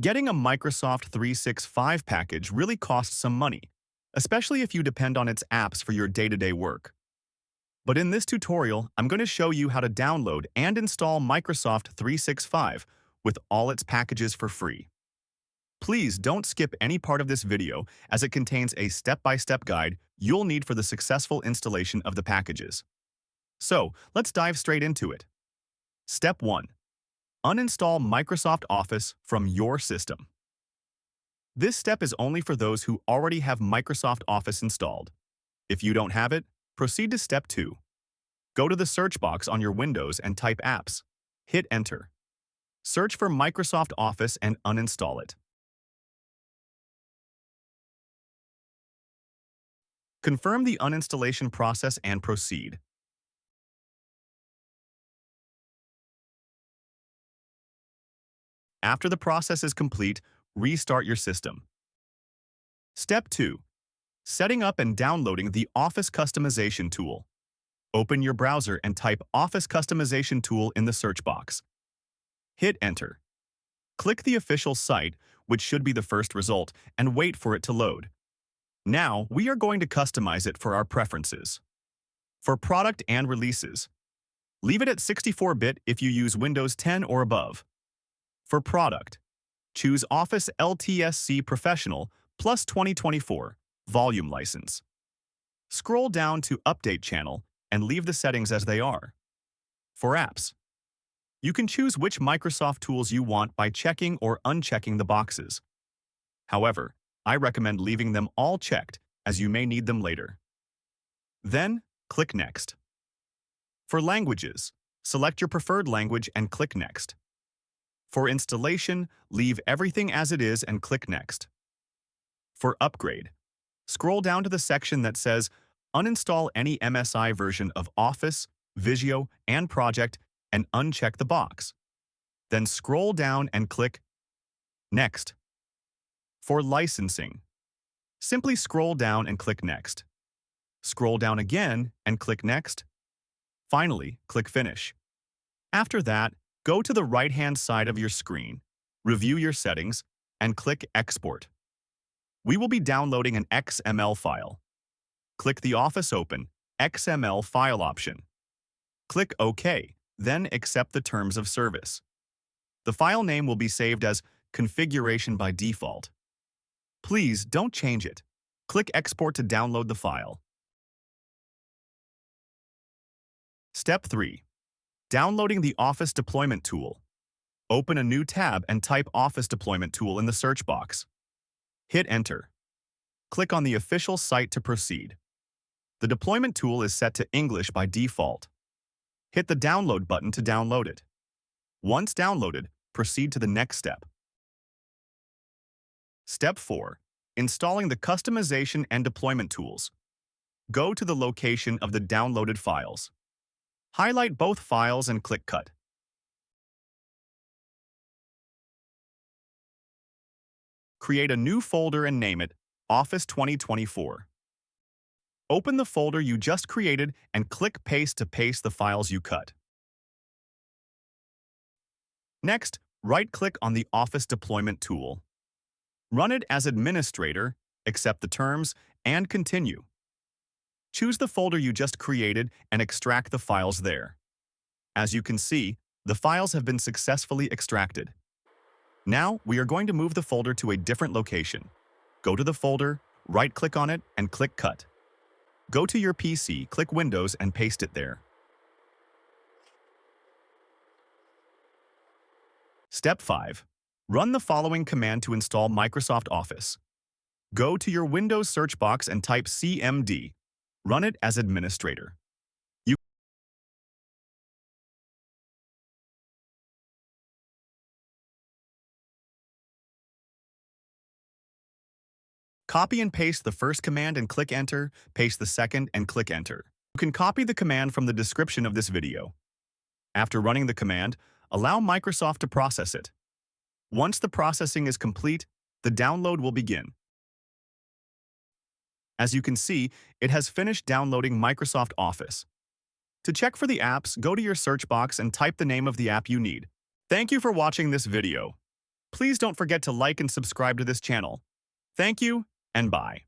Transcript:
Getting a Microsoft 365 package really costs some money, especially if you depend on its apps for your day-to-day work. But in this tutorial, I'm going to show you how to download and install Microsoft 365 with all its packages for free. Please don't skip any part of this video as it contains a step-by-step guide you'll need for the successful installation of the packages. So, let's dive straight into it. Step 1. Uninstall Microsoft Office from your system. This step is only for those who already have Microsoft Office installed. If you don't have it, proceed to Step 2. Go to the search box on your Windows and type Apps. Hit Enter. Search for Microsoft Office and uninstall it. Confirm the uninstallation process and proceed. After the process is complete, restart your system. Step 2. Setting up and downloading the Office Customization Tool. Open your browser and type Office Customization Tool in the search box. Hit Enter. Click the official site, which should be the first result, and wait for it to load. Now, we are going to customize it for our preferences. For product and releases, leave it at 64-bit if you use Windows 10 or above. For product, choose Office LTSC Professional plus 2024 Volume License. Scroll down to Update Channel and leave the settings as they are. For apps, you can choose which Microsoft tools you want by checking or unchecking the boxes. However, I recommend leaving them all checked as you may need them later. Then, click Next. For languages, select your preferred language and click Next. For installation, leave everything as it is and click Next. For upgrade, scroll down to the section that says Uninstall any MSI version of Office, Visio, and Project and uncheck the box. Then scroll down and click Next. For licensing, simply scroll down and click Next. Scroll down again and click Next. Finally, click Finish. After that, go to the right-hand side of your screen, review your settings, and click Export. We will be downloading an XML file. Click the Office Open XML file option. Click OK, then accept the terms of service. The file name will be saved as configuration by default. Please don't change it. Click Export to download the file. Step 3. Downloading the Office Deployment Tool. Open a new tab and type Office Deployment Tool in the search box. Hit Enter. Click on the official site to proceed. The deployment tool is set to English by default. Hit the Download button to download it. Once downloaded, proceed to the next step. Step 4. Installing the customization and deployment tools. Go to the location of the downloaded files. Highlight both files and click Cut. Create a new folder and name it Office 2024. Open the folder you just created and click Paste to paste the files you cut. Next, right-click on the Office Deployment tool. Run it as administrator, accept the terms, and continue. Choose the folder you just created and extract the files there. As you can see, the files have been successfully extracted. Now, we are going to move the folder to a different location. Go to the folder, right-click on it, and click Cut. Go to your PC, click Windows, and paste it there. Step 5. Run the following command to install Microsoft Office. Go to your Windows search box and type CMD. Run it as administrator. Copy and paste the first command and click Enter, paste the second and click Enter. You can copy the command from the description of this video. After running the command, allow Microsoft to process it. Once the processing is complete, the download will begin. As you can see, it has finished downloading Microsoft Office. To check for the apps, go to your search box and type the name of the app you need. Thank you for watching this video. Please don't forget to like and subscribe to this channel. Thank you, and bye.